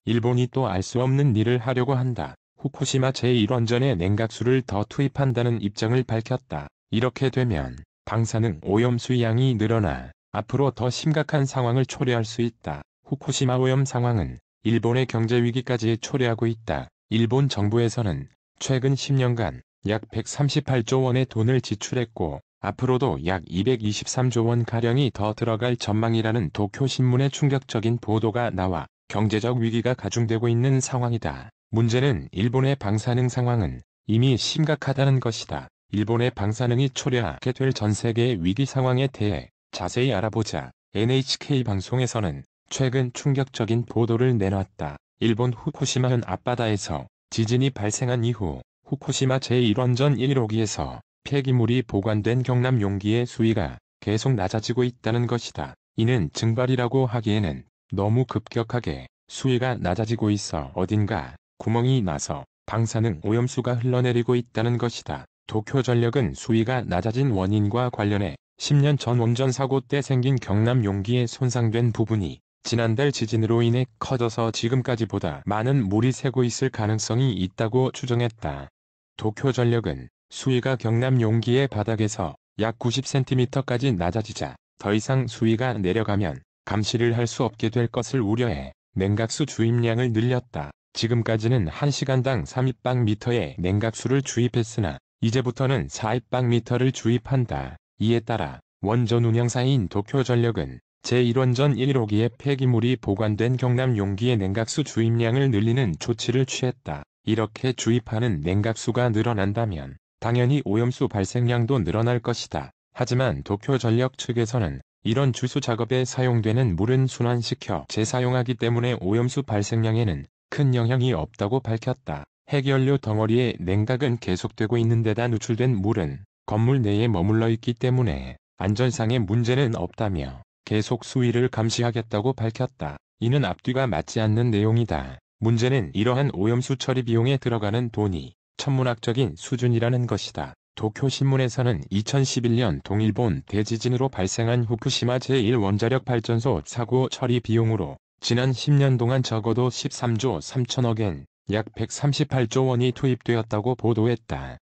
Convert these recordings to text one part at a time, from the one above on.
일본이 또 알 수 없는 일을 하려고 한다. 후쿠시마 제1원전에 냉각수를 더 투입한다는 입장을 밝혔다. 이렇게 되면 방사능 오염수 양이 늘어나 앞으로 더 심각한 상황을 초래할 수 있다. 후쿠시마 오염 상황은 일본의 경제 위기까지 초래하고 있다. 일본 정부에서는 최근 10년간 약 138조 원의 돈을 지출했고 앞으로도 약 223조 원가량이 더 들어갈 전망이라는 도쿄신문의 충격적인 보도가 나와 경제적 위기가 가중되고 있는 상황이다. 문제는 일본의 방사능 상황은 이미 심각하다는 것이다. 일본의 방사능이 초래하게 될 전 세계의 위기 상황에 대해 자세히 알아보자. NHK 방송에서는 최근 충격적인 보도를 내놨다. 일본 후쿠시마현 앞바다에서 지진이 발생한 이후 후쿠시마 제1원전 1호기에서 폐기물이 보관된 경남 용기의 수위가 계속 낮아지고 있다는 것이다. 이는 증발이라고 하기에는 너무 급격하게 수위가 낮아지고 있어 어딘가 구멍이 나서 방사능 오염수가 흘러내리고 있다는 것이다. 도쿄전력은 수위가 낮아진 원인과 관련해 10년 전 원전 사고 때 생긴 경남 용기에 손상된 부분이 지난달 지진으로 인해 커져서 지금까지보다 많은 물이 새고 있을 가능성이 있다고 추정했다. 도쿄전력은 수위가 경남 용기의 바닥에서 약 90cm까지 낮아지자 더 이상 수위가 내려가면 감시를 할 수 없게 될 것을 우려해 냉각수 주입량을 늘렸다. 지금까지는 1시간당 3입방미터의 냉각수를 주입했으나 이제부터는 4입방미터를 주입한다. 이에 따라 원전 운영사인 도쿄전력은 제1원전 1호기의 폐기물이 보관된 경남 용기의 냉각수 주입량을 늘리는 조치를 취했다. 이렇게 주입하는 냉각수가 늘어난다면 당연히 오염수 발생량도 늘어날 것이다. 하지만 도쿄전력 측에서는 이런 주수 작업에 사용되는 물은 순환시켜 재사용하기 때문에 오염수 발생량에는 큰 영향이 없다고 밝혔다. 핵연료 덩어리의 냉각은 계속되고 있는 데다 누출된 물은 건물 내에 머물러 있기 때문에 안전상의 문제는 없다며 계속 수위를 감시하겠다고 밝혔다. 이는 앞뒤가 맞지 않는 내용이다. 문제는 이러한 오염수 처리 비용에 들어가는 돈이 천문학적인 수준이라는 것이다. 도쿄신문에서는 2011년 동일본 대지진으로 발생한 후쿠시마 제1원자력 발전소 사고 처리 비용으로 지난 10년 동안 적어도 13조 3천억 엔, 약 138조 원이 투입되었다고 보도했다.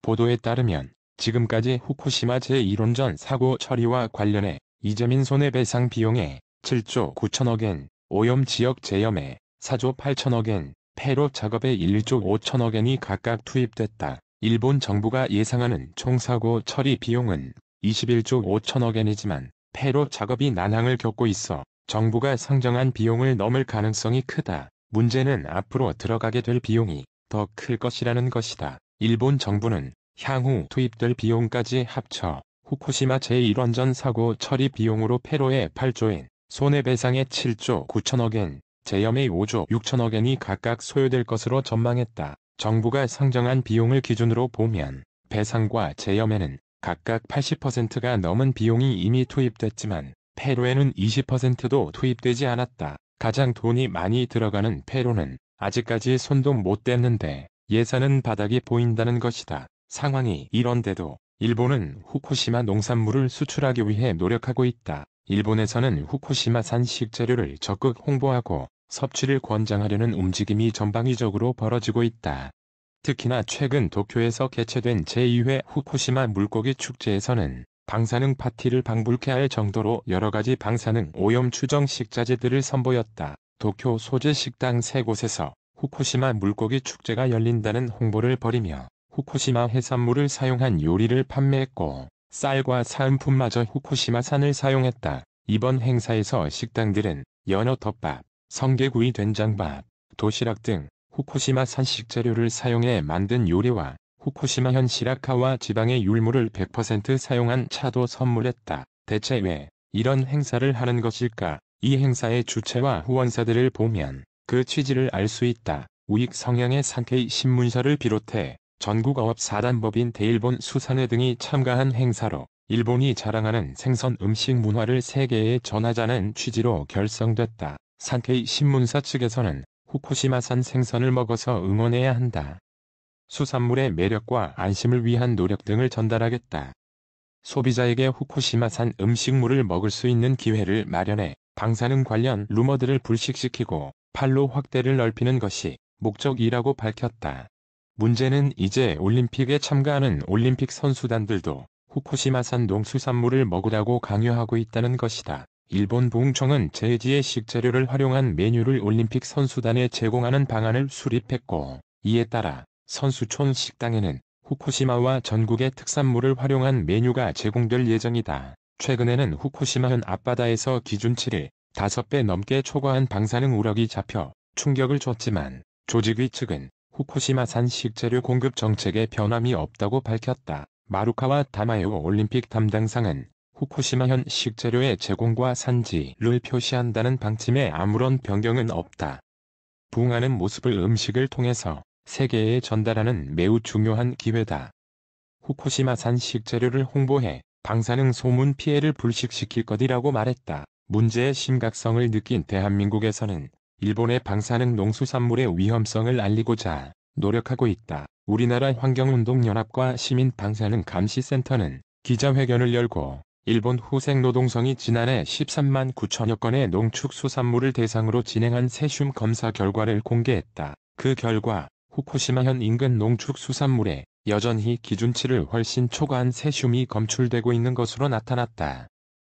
보도에 따르면 지금까지 후쿠시마 제1원전 사고 처리와 관련해 이재민 손해배상 비용에 7조 9천억 엔, 오염지역 재염에 4조 8천억 엔, 폐로 작업에 1조 5천억 엔이 각각 투입됐다. 일본 정부가 예상하는 총 사고 처리 비용은 21조 5천억 엔이지만 폐로 작업이 난항을 겪고 있어 정부가 상정한 비용을 넘을 가능성이 크다. 문제는 앞으로 들어가게 될 비용이 더 클 것이라는 것이다. 일본 정부는 향후 투입될 비용까지 합쳐 후쿠시마 제1원전 사고 처리 비용으로 폐로에 8조 엔, 손해배상에 7조 9천억 엔, 재염에 5조 6천억 엔이 각각 소요될 것으로 전망했다. 정부가 상정한 비용을 기준으로 보면 배상과 재염에는 각각 80%가 넘은 비용이 이미 투입됐지만 폐로에는 20%도 투입되지 않았다. 가장 돈이 많이 들어가는 폐로는 아직까지 손도 못 댔는데 예산은 바닥이 보인다는 것이다. 상황이 이런데도 일본은 후쿠시마 농산물을 수출하기 위해 노력하고 있다. 일본에서는 후쿠시마산 식재료를 적극 홍보하고 섭취를 권장하려는 움직임이 전방위적으로 벌어지고 있다. 특히나 최근 도쿄에서 개최된 제2회 후쿠시마 물고기 축제에서는 방사능 파티를 방불케 할 정도로 여러가지 방사능 오염 추정 식자재들을 선보였다. 도쿄 소재 식당 3곳에서 후쿠시마 물고기 축제가 열린다는 홍보를 벌이며 후쿠시마 해산물을 사용한 요리를 판매했고 쌀과 사은품마저 후쿠시마산을 사용했다. 이번 행사에서 식당들은 연어 덮밥, 성게구이 된장밥, 도시락 등 후쿠시마산 식재료를 사용해 만든 요리와 후쿠시마현 시라카와 지방의 율무를 100% 사용한 차도 선물했다. 대체 왜 이런 행사를 하는 것일까? 이 행사의 주체와 후원사들을 보면 그 취지를 알 수 있다. 우익 성향의 산케이 신문사를 비롯해 전국 어업사단법인 대일본 수산회 등이 참가한 행사로 일본이 자랑하는 생선 음식 문화를 세계에 전하자는 취지로 결성됐다. 산케이 신문사 측에서는 후쿠시마산 생선을 먹어서 응원해야 한다. 수산물의 매력과 안심을 위한 노력 등을 전달하겠다. 소비자에게 후쿠시마산 음식물을 먹을 수 있는 기회를 마련해 방사능 관련 루머들을 불식시키고 팔로 확대를 넓히는 것이 목적이라고 밝혔다. 문제는 이제 올림픽에 참가하는 올림픽 선수단들도 후쿠시마산 농수산물을 먹으라고 강요하고 있다는 것이다. 일본 부흥청은 제이지의 식재료를 활용한 메뉴를 올림픽 선수단에 제공하는 방안을 수립했고, 이에 따라 선수촌 식당에는 후쿠시마와 전국의 특산물을 활용한 메뉴가 제공될 예정이다. 최근에는 후쿠시마현 앞바다에서 기준치를 5배 넘게 초과한 방사능 우럭이 잡혀 충격을 줬지만 조직위 측은 후쿠시마산 식재료 공급 정책에 변함이 없다고 밝혔다. 마루카와 다마요 올림픽 담당상은 후쿠시마현 식재료의 제공과 산지를 표시한다는 방침에 아무런 변경은 없다. 부흥하는 모습을 음식을 통해서 세계에 전달하는 매우 중요한 기회다. 후쿠시마산 식재료를 홍보해 방사능 소문 피해를 불식시킬 것이라고 말했다. 문제의 심각성을 느낀 대한민국에서는 일본의 방사능 농수산물의 위험성을 알리고자 노력하고 있다. 우리나라 환경운동연합과 시민방사능감시센터는 기자회견을 열고 일본 후생노동성이 지난해 13만 9천여 건의 농축수산물을 대상으로 진행한 세슘 검사 결과를 공개했다. 그 결과 후쿠시마현 인근 농축수산물에 여전히 기준치를 훨씬 초과한 세슘이 검출되고 있는 것으로 나타났다.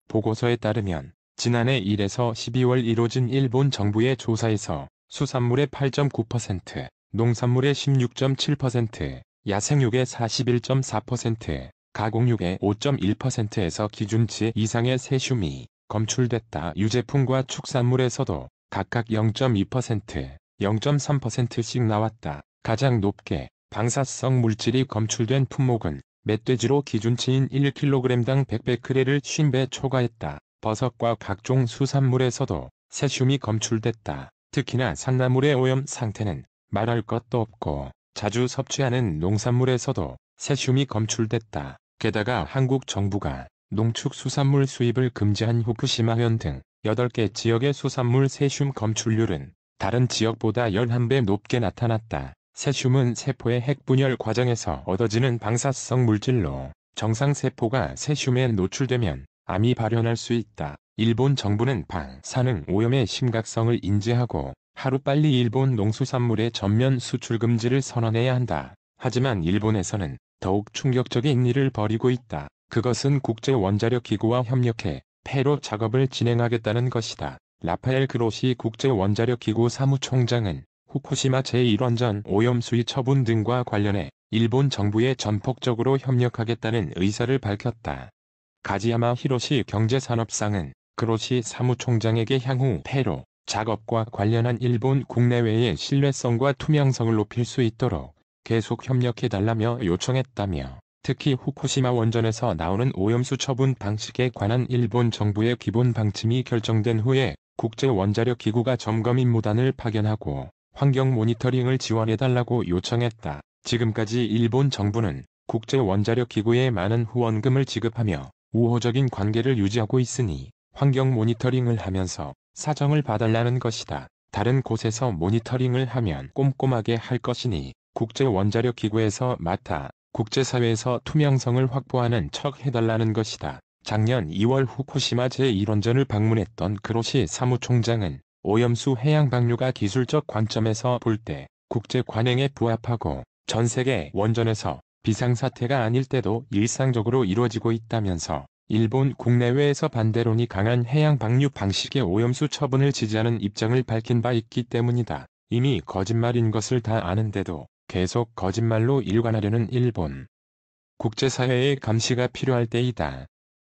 보고서에 따르면 지난해 1에서 12월 이뤄진 일본 정부의 조사에서 수산물의 8.9%, 농산물의 16.7%, 야생육의 41.4%, 가공육의 5.1%에서 기준치 이상의 세슘이 검출됐다. 유제품과 축산물에서도 각각 0.2%, 0.3%씩 나왔다. 가장 높게 방사성 물질이 검출된 품목은 멧돼지로 기준치인 1kg당 100베크렐을 50배 초과했다. 버섯과 각종 수산물에서도 세슘이 검출됐다. 특히나 산나물의 오염 상태는 말할 것도 없고 자주 섭취하는 농산물에서도 세슘이 검출됐다. 게다가 한국 정부가 농축수산물 수입을 금지한 후쿠시마현 등 8개 지역의 수산물 세슘 검출률은 다른 지역보다 11배 높게 나타났다. 세슘은 세포의 핵분열 과정에서 얻어지는 방사성 물질로 정상세포가 세슘에 노출되면 암이 발현할 수 있다. 일본 정부는 방사능 오염의 심각성을 인지하고 하루빨리 일본 농수산물의 전면 수출 금지를 선언해야 한다. 하지만 일본에서는 더욱 충격적인 일을 벌이고 있다. 그것은 국제원자력기구와 협력해 폐로 작업을 진행하겠다는 것이다. 라파엘 그로시 국제원자력기구 사무총장은 후쿠시마 제1원전 오염 수위 처분 등과 관련해 일본 정부에 전폭적으로 협력하겠다는 의사를 밝혔다. 가지야마 히로시 경제산업상은 그로시 사무총장에게 향후 폐로 작업과 관련한 일본 국내외의 신뢰성과 투명성을 높일 수 있도록 계속 협력해달라며 요청했다며, 특히 후쿠시마 원전에서 나오는 오염수 처분 방식에 관한 일본 정부의 기본 방침이 결정된 후에 국제원자력기구가 점검 임무단을 파견하고 환경 모니터링을 지원해달라고 요청했다. 지금까지 일본 정부는 국제원자력기구에 많은 후원금을 지급하며 우호적인 관계를 유지하고 있으니 환경 모니터링을 하면서 사정을 봐달라는 것이다. 다른 곳에서 모니터링을 하면 꼼꼼하게 할 것이니 국제원자력기구에서 맡아 국제사회에서 투명성을 확보하는 척 해달라는 것이다. 작년 2월 후쿠시마 제1원전을 방문했던 그로시 사무총장은 오염수 해양 방류가 기술적 관점에서 볼 때 국제 관행에 부합하고 전 세계 원전에서 비상사태가 아닐 때도 일상적으로 이루어지고 있다면서 일본 국내외에서 반대론이 강한 해양 방류 방식의 오염수 처분을 지지하는 입장을 밝힌 바 있기 때문이다. 이미 거짓말인 것을 다 아는데도 계속 거짓말로 일관하려는 일본. 국제사회의 감시가 필요할 때이다.